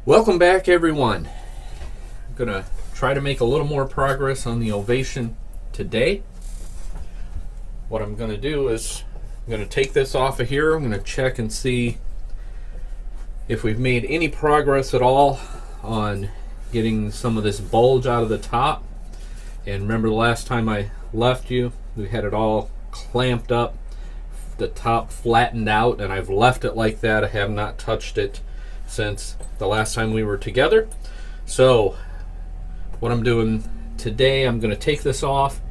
Welcome back, everyone. I'm going to try to make a little more progress on the Ovation today. What I'm going to do is I'm going to take this off of here. I'm going to check and see if we've made any progress at all on getting some of this bulge out of the top. And remember the last time I left you, we had it all clamped up, the top flattened out, and I've left it like that. I have not touched it since the last time we were together. So what I'm doing today, I'm going to take this off.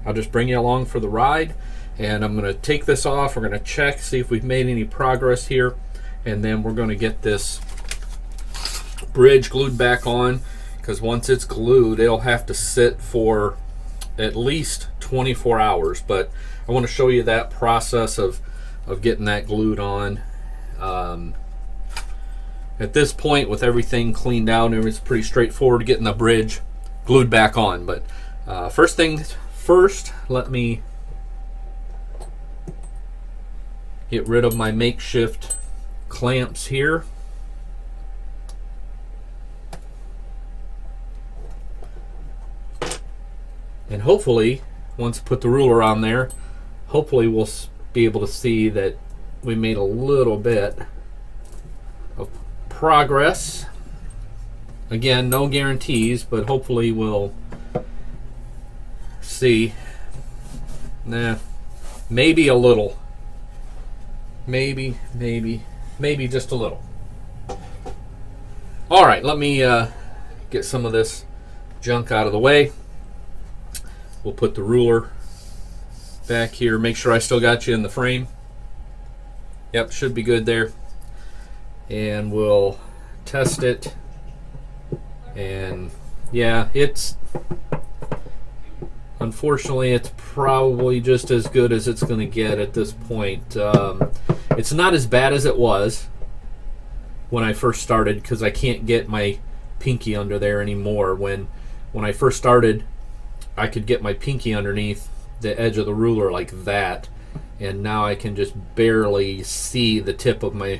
I'll just bring you along for the ride, and I'm going to take this off. We're going to check, see if we've made any progress here, and then we're going to get this bridge glued back on, because once it's glued, it'll have to sit for at least 24 hours. But I want to show you that process of getting that glued on. At this point, with everything cleaned out, it's pretty straightforward getting the bridge glued back on. But first things first, let me get rid of my makeshift clamps here. And hopefully, once I put the ruler on there, hopefully we'll be able to see that we made a little bit of progress. Again, no guarantees, but hopefully we'll see. Maybe a little. Maybe just a little. All right, let me get some of this junk out of the way. We'll put the ruler back here. Make sure I still got you in the frame. Yep, should be good there. And we'll test it. And yeah, unfortunately, it's probably just as good as it's going to get at this point. It's not as bad as it was when I first started, because I can't get my pinky under there anymore. When I first started, I could get my pinky underneath the edge of the ruler like that, and now I can just barely see the tip of my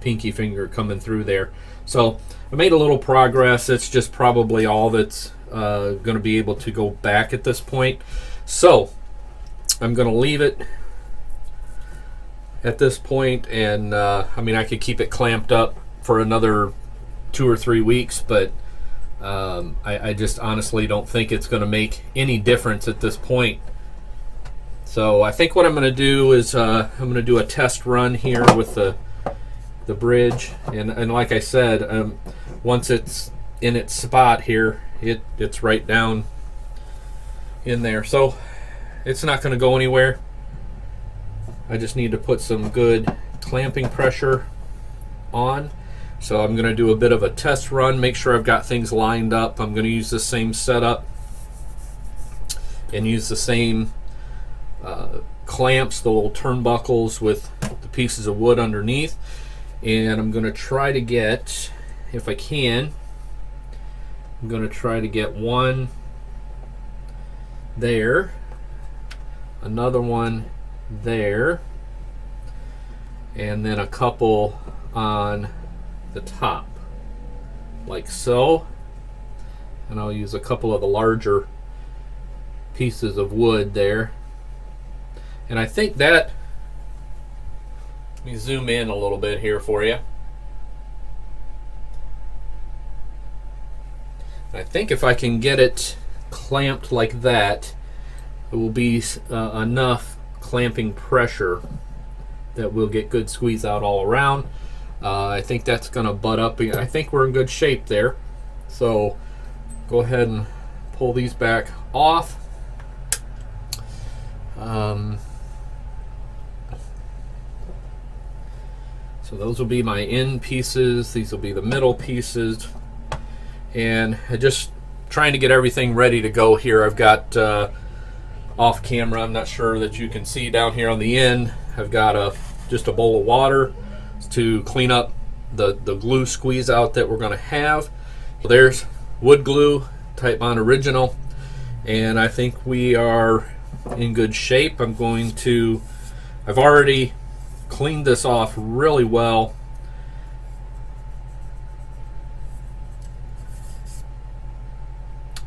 pinky finger coming through there. So I made a little progress. It's just probably all that's going to be able to go back at this point. So I'm going to leave it at this point, and I mean, I could keep it clamped up for another 2 or 3 weeks, but I just honestly don't think it's going to make any difference at this point. So I think what I'm going to do is I'm going to do a test run here with the bridge, and like I said, once it's in its spot here, it's right down in there, so it's not going to go anywhere. I just need to put some good clamping pressure on. So I'm going to do a bit of a test run, make sure I've got things lined up. I'm going to use the same setup and use the same clamps, the little turnbuckles with the pieces of wood underneath. And I'm going to try to get, if I can, I'm going to try to get one there, another one there, and then a couple on the top, like so. And I'll use a couple of the larger pieces of wood there. And I think that, let me zoom in a little bit here for you. I think if I can get it clamped like that, it will be enough clamping pressure that we'll get good squeeze out all around. I think that's going to butt up. I think we're in good shape there. So go ahead and pull these back off. So those will be my end pieces. These will be the middle pieces. And just trying to get everything ready to go here. I've got off camera, I'm not sure that you can see down here on the end, I've got just a bowl of water to clean up the glue squeeze out that we're going to have. So there's wood glue, Type Bond Original, and I think we are in good shape. I've already cleaned this off really well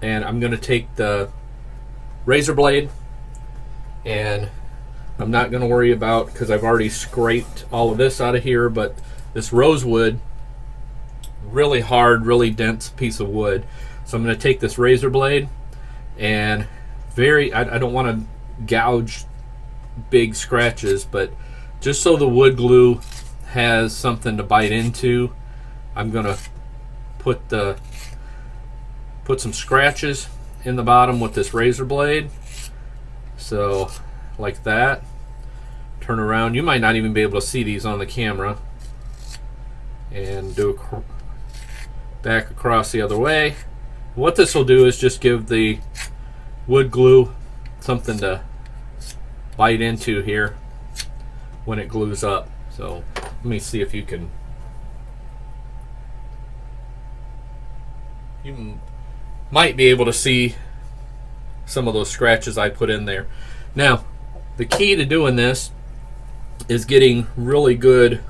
and I'm going to take the razor blade, and I'm not going to worry about, because I've already scraped all of this out of here, but this rosewood, really hard, really dense piece of wood. So I'm going to take this razor blade and I don't want to gouge big scratches, but just so the wood glue has something to bite into, I'm going to put some scratches in the bottom with this razor blade. So like that. Turn around. You might not even be able to see these on the camera. And do a back across the other way. What this will do is just give the wood glue something to bite into here when it glues up. So let me see if you might be able to see some of those scratches I put in there. Now, the key to doing this is getting really good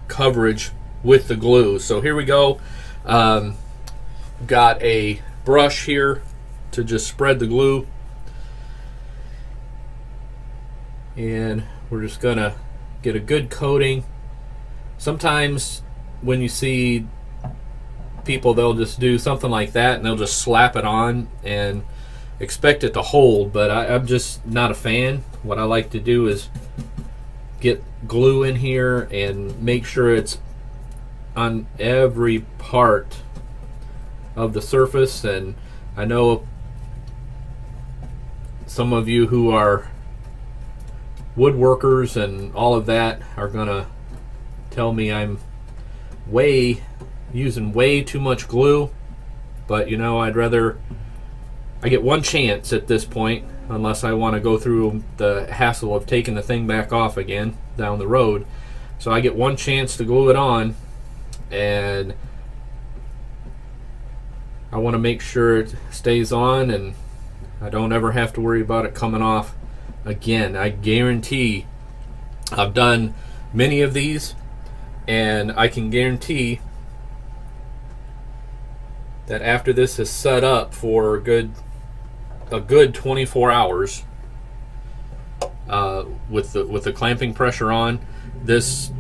coverage with the glue. So here we go. Got a brush here to just spread the glue, and we're just gonna get a good coating. Sometimes when you see people, they'll just do something like that and they'll just slap it on and expect it to hold, but I'm just not a fan. What I like to do is get glue in here and make sure it's on every part of the surface. And I know some of you who are woodworkers and all of that are gonna tell me I'm using way too much glue, but you know, I get one chance at this point, unless I want to go through the hassle of taking the thing back off again down the road. So I get one chance to glue it on, and I want to make sure it stays on and I don't ever have to worry about it coming off again. I guarantee, I've done many of these, and I can guarantee that after this is set up for a good 24 hours with the clamping pressure on, this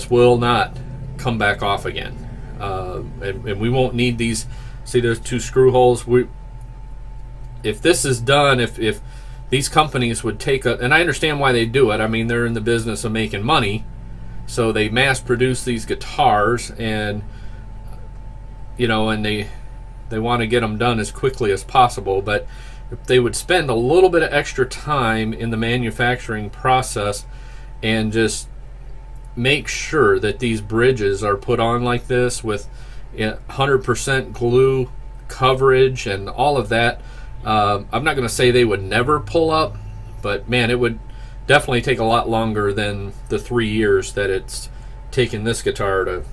will not come back off again, and we won't need these. See, there's two screw holes. If this is done, if these companies would take and I understand why they do it. I mean, they're in the business of making money, so they mass produce these guitars, and you know, and they want to get them done as quickly as possible. But if they would spend a little bit of extra time in the manufacturing process and just make sure that these bridges are put on like this with 100% glue coverage and all of that, I'm not going to say they would never pull up, but man, it would definitely take a lot longer than the 3 years that it's taken this guitar to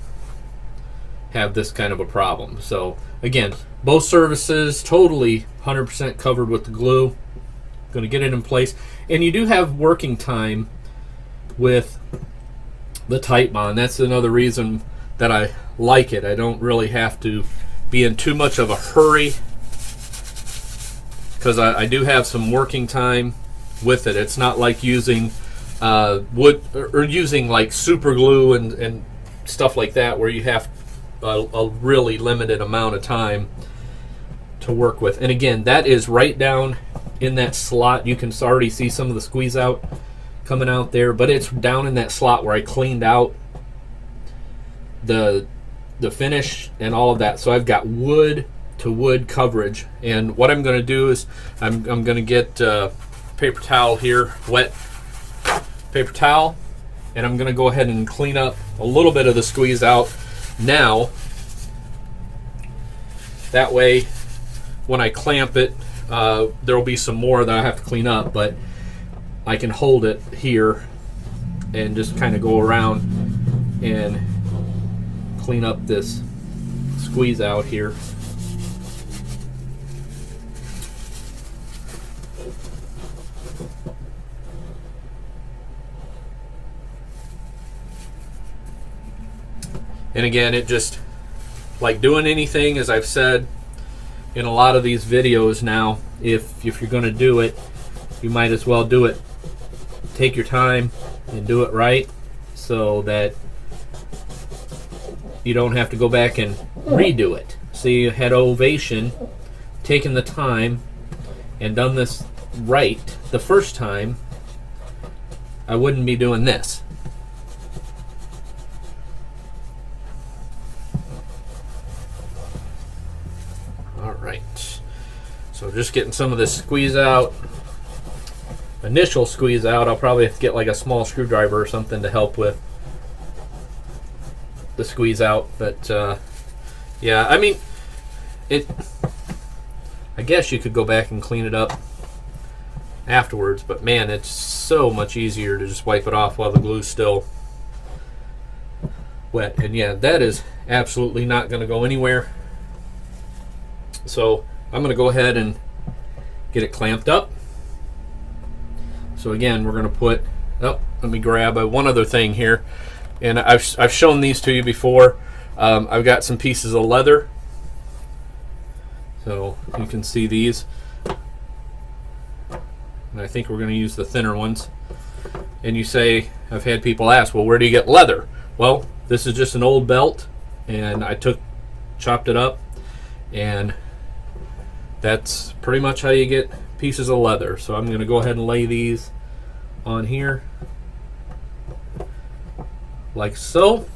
have this kind of a problem. So again, both surfaces totally 100% covered with the glue. Going to get it in place, and you do have working time with the tight bond. That's another reason that I like it. I don't really have to be in too much of a hurry, because I do have some working time with it. It's not like using wood or using like super glue and stuff like that, where you have a really limited amount of time to work with. And again, that is right down in that slot. You can already see some of the squeeze out coming out there, but it's down in that slot where I cleaned out the finish and all of that. So I've got wood to wood coverage. And what I'm going to do is I'm going to get paper towel here, wet paper towel, and I'm going to go ahead and clean up a little bit of the squeeze out now. That way, when I clamp it, there will be some more that I have to clean up, but I can hold it here and just kind of go around and clean up this squeeze out here. And again, it just, like doing anything, as I've said, in a lot of these videos now, if you're going to do it, you might as well do it. Take your time and do it right, so that you don't have to go back and redo it. See, you had Ovation, taken the time and done this right the first time, I wouldn't be doing this. All right, so just getting some of this squeeze out, initial squeeze out. I'll probably have to get like a small screwdriver or something to help with the squeeze out, but yeah, I mean, I guess you could go back and clean it up afterwards, but man, it's so much easier to just wipe it off while the glue's still wet. And yeah, that is absolutely not going to go anywhere. So I'm going to go ahead and get it clamped up. So again, we're going to put, oh, let me grab one other thing here. And I've shown these to you before. I've got some pieces of leather. So you can see these. And I think we're going to use the thinner ones. And you say, I've had people ask, well, where do you get leather? Well, this is just an old belt, and I chopped it up, and that's pretty much how you get pieces of leather. So I'm going to go ahead and lay these on here like so.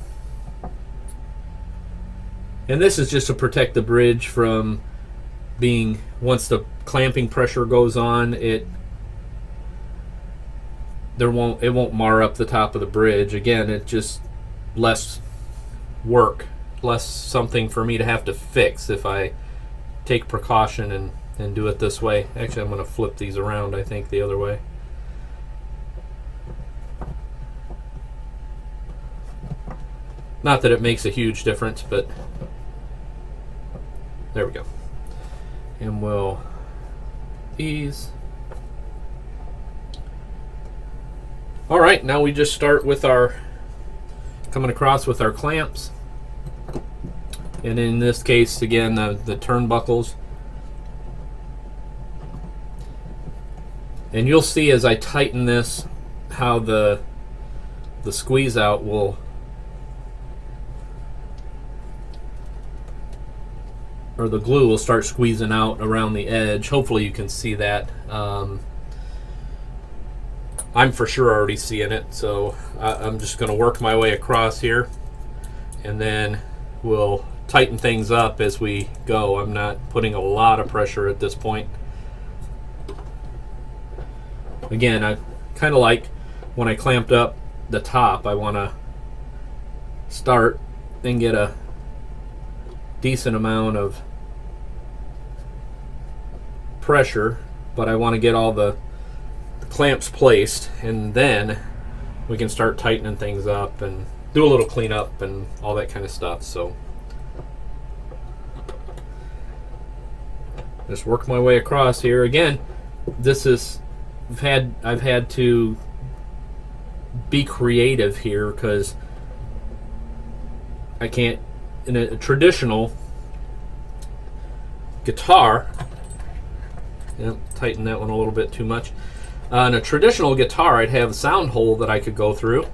And this is just to protect the bridge from being, once the clamping pressure goes on, it won't mar up the top of the bridge. Again, it just less work, less something for me to have to fix if I take precaution and do it this way. Actually, I'm going to flip these around, I think, the other way. Not that it makes a huge difference, but there we go. And we'll ease. All right, now we just start with our coming across with our clamps. And in this case, again, the turnbuckles. And you'll see as I tighten this how the squeeze out will, or the glue will start squeezing out around the edge. Hopefully you can see that. I'm for sure already seeing it, so I'm just going to work my way across here, and then we'll tighten things up as we go. I'm not putting a lot of pressure at this point. Again, I kind of like when I clamped up the top, I want to start and get a decent amount of pressure, but I want to get all the clamps placed, and then we can start tightening things up and do a little cleanup and all that kind of stuff. So just work my way across here. Again, this is I've had to be creative here because I can't, in a traditional guitar, tighten that one a little bit too much. In a traditional guitar, I'd have a sound hole that I could go through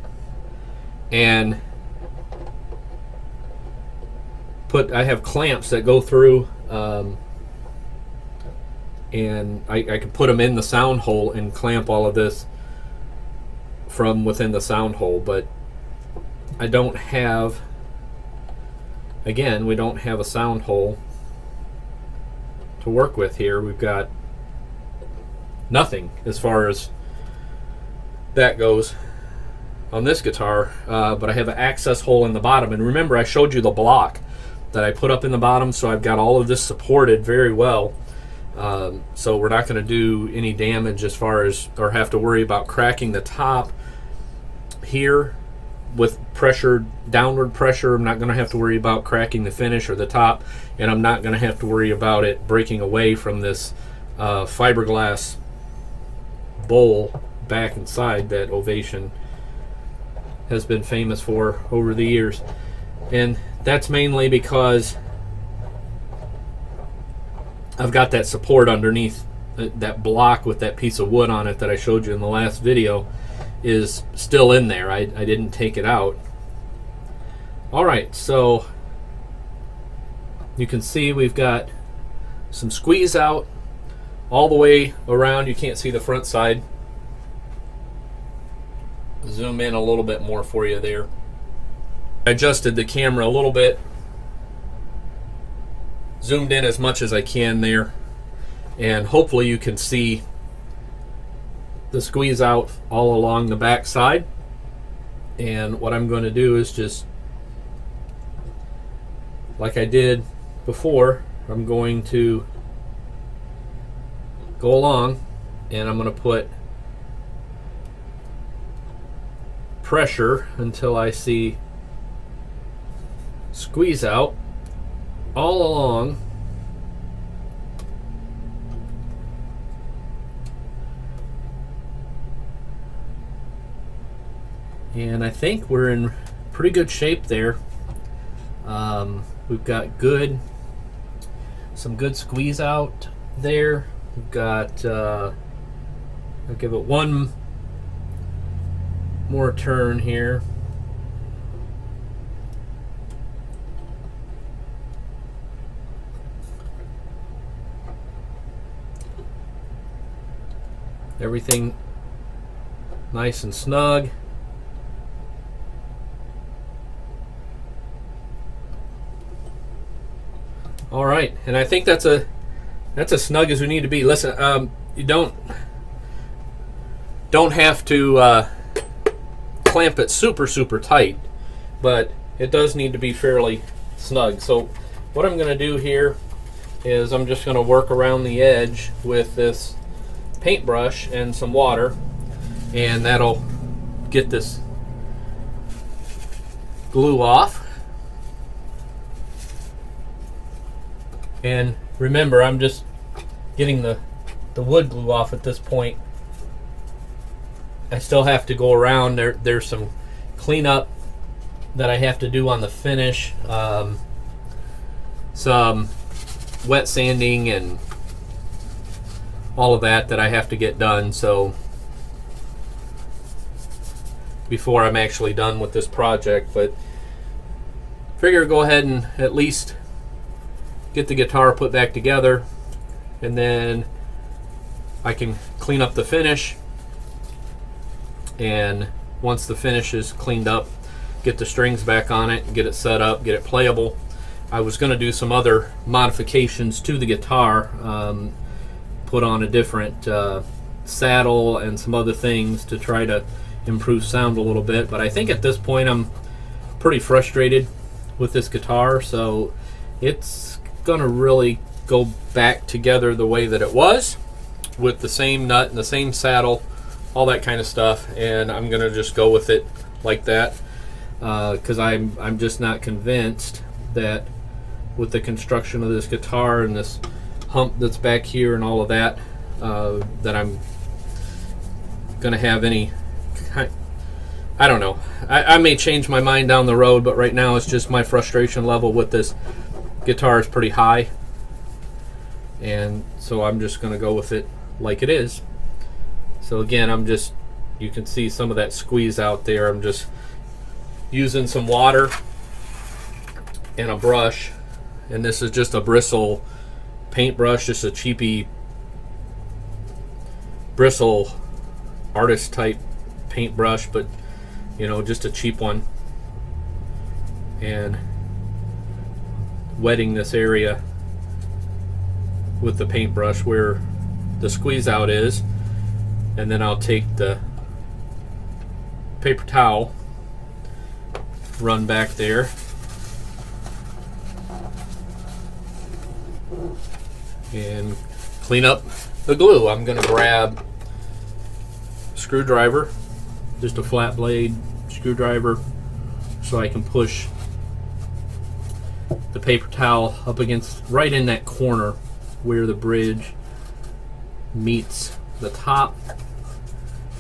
and I have clamps that go through, and I could put them in the sound hole and clamp all of this from within the sound hole, but I don't have, again, we don't have a sound hole to work with here. We've got nothing as far as that goes on this guitar, but I have an access hole in the bottom. And remember, I showed you the block that I put up in the bottom, so I've got all of this supported very well. So we're not going to do any damage as far as, or have to worry about cracking the top here with pressure, downward pressure. I'm not going to have to worry about cracking the finish or the top, and I'm not going to have to worry about it breaking away from this fiberglass bowl back inside that Ovation has been famous for over the years. And that's mainly because I've got that support underneath that block with that piece of wood on it that I showed you in the last video is still in there. I didn't take it out. Alright, so you can see we've got some squeeze out all the way around. You can't see the front side. Zoom in a little bit more for you there. I adjusted the camera a little bit. Zoomed in as much as I can there. And hopefully you can see the squeeze out all along the back side. And what I'm going to do is just, like I did before, I'm going to go along and I'm going to put pressure until I see squeeze out all along. And I think we're in pretty good shape there. We've got some good squeeze out there. We've got, I'll give it one more turn here. Everything nice and snug. All right, and I think that's as snug as we need to be. Listen, you don't have to clamp it super tight, but it does need to be fairly snug. So what I'm going to do here is I'm just going to work around the edge with this paintbrush and some water, and that'll get this glue off. And remember, I'm just getting the wood glue off at this point. I still have to go around. There's some cleanup that I have to do on the finish. Some wet sanding and all of that I have to get done. So before I'm actually done with this project, but figure go ahead and at least get the guitar put back together, and then I can clean up the finish. And once the finish is cleaned up, get the strings back on it, get it set up, get it playable. I was going to do some other modifications to the guitar, put on a different saddle and some other things to try to improve sound a little bit. But I think at this point I'm pretty frustrated with this guitar, so it's gonna really go back together the way that it was, with the same nut and the same saddle, all that kind of stuff, and I'm gonna just go with it like that, because I'm just not convinced that with the construction of this guitar and this hump that's back here and all of that, that I'm gonna have any, I don't know. I may change my mind down the road, but right now it's just my frustration level with this guitar is pretty high, and so I'm just going to go with it like it is. So again, you can see some of that squeeze out there. I'm just using some water and a brush, and this is just a bristle paintbrush, just a cheapy bristle artist type paintbrush, but you know, just a cheap one, and wetting this area with the paintbrush where the squeeze out is, and then I'll take the paper towel, run back there, and clean up the glue. I'm going to grab a screwdriver, just a flat blade screwdriver, so I can push the paper towel up against right in that corner where the bridge meets the top,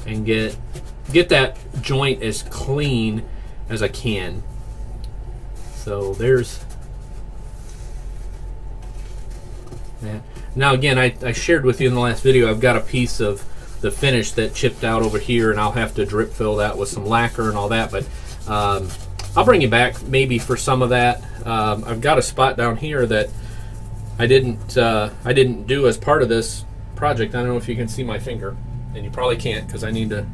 and get that joint as clean as I can. So there's Yeah. Now again, I shared with you in the last video, I've got a piece of the finish that chipped out over here, and I'll have to drip fill that with some lacquer and all that, but I'll bring you back maybe for some of that. I've got a spot down here that I didn't do as part of this project. I don't know if you can see my finger, and you probably can't because I need to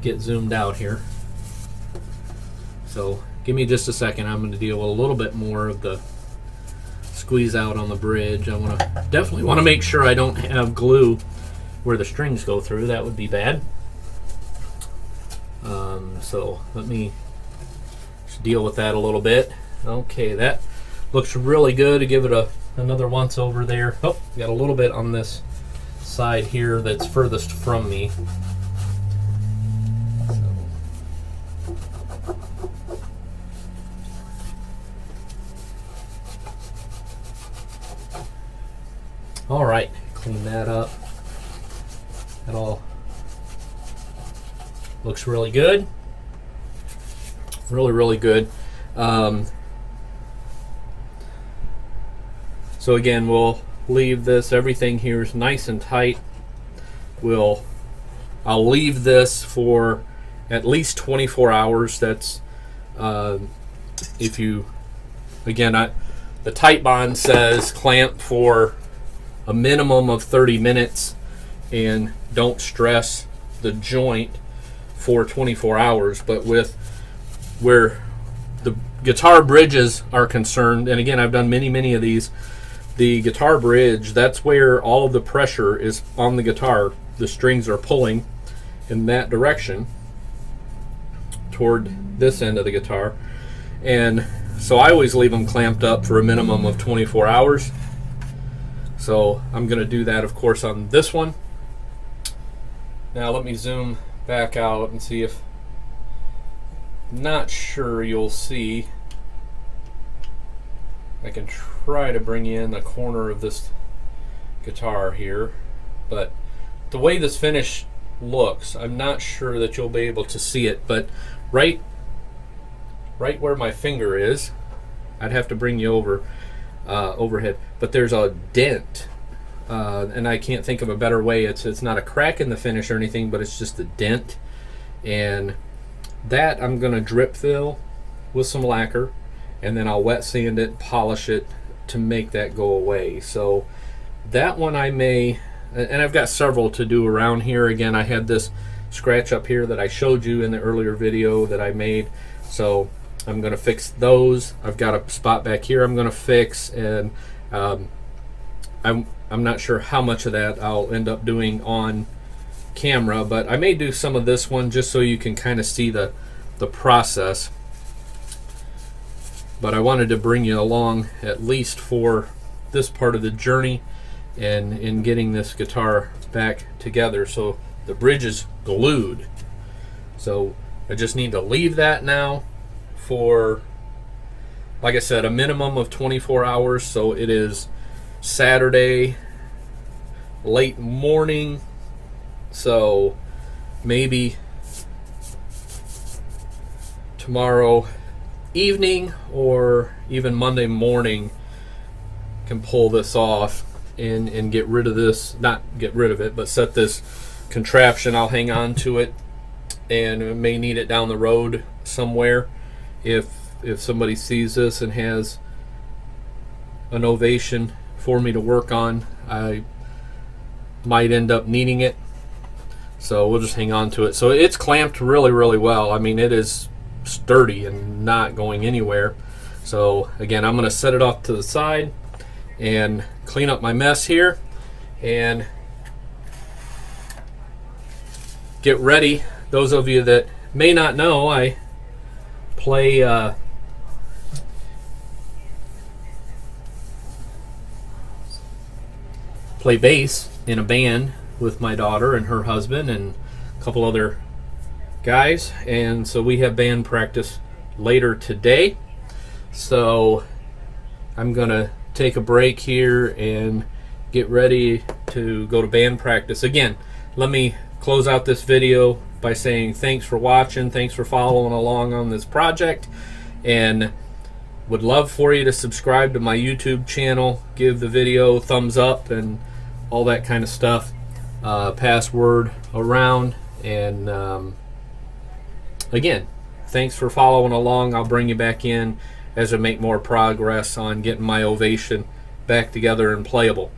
get zoomed out here. So give me just a second. I'm going to deal with a little bit more of the squeeze out on the bridge. I definitely want to make sure I don't have glue where the strings go through. That would be bad. So let me just deal with that a little bit. Okay, that looks really good. To give it another once over there. Oh, got a little bit on this side here that's furthest from me. All right, clean that up. That all looks really good. Really, really good. So again, we'll leave this. Everything here is nice and tight. I'll leave this for at least 24 hours. That's if you, again, the tight bond says clamp for a minimum of 30 minutes and don't stress the joint for 24 hours. But with where the guitar bridges are concerned, and again, I've done many of these, the guitar bridge, that's where all of the pressure is on the guitar. The strings are pulling in that direction toward this end of the guitar, and so I always leave them clamped up for a minimum of 24 hours. So I'm going to do that, of course, on this one. Now let me zoom back out and see if, not sure you'll see. I can try to bring you in the corner of this guitar here, but the way this finish looks, I'm not sure that you'll be able to see it, but right where my finger is, I'd have to bring you over overhead, but there's a dent, and I can't think of a better way. It's not a crack in the finish or anything, but it's just a dent, and that I'm going to drip fill with some lacquer, and then I'll wet sand it, polish it to make that go away. So that one I may, and I've got several to do around here. Again, I had this scratch up here that I showed you in the earlier video that I made, so I'm going to fix those. I've got a spot back here I'm going to fix, and I'm not sure how much of that I'll end up doing on camera, but I may do some of this one just so you can kind of see the process. But I wanted to bring you along at least for this part of the journey and in getting this guitar back together. So the bridge is glued, so I just need to leave that now for, like I said, a minimum of 24 hours. So it is Saturday late morning, so maybe tomorrow evening or even Monday morning can pull this off and get rid of this, not get rid of it, but set this contraption. I'll hang on to it, and may need it down the road somewhere. If somebody sees this and has an Ovation for me to work on, I might end up needing it, so we'll just hang on to it. So it's clamped really well. I mean, it is sturdy and not going anywhere. So again, I'm going to set it off to the side and clean up my mess here and get ready. Those of you that may not know, I play bass in a band with my daughter and her husband and a couple other guys, and so we have band practice later today. So I'm gonna take a break here and get ready to go to band practice. Again, let me close out this video by saying thanks for watching, thanks for following along on this project, and would love for you to subscribe to my YouTube channel, give the video a thumbs up and all that kind of stuff. Pass word around, and again, thanks for following along. I'll bring you back in as I make more progress on getting my Ovation back together and playable.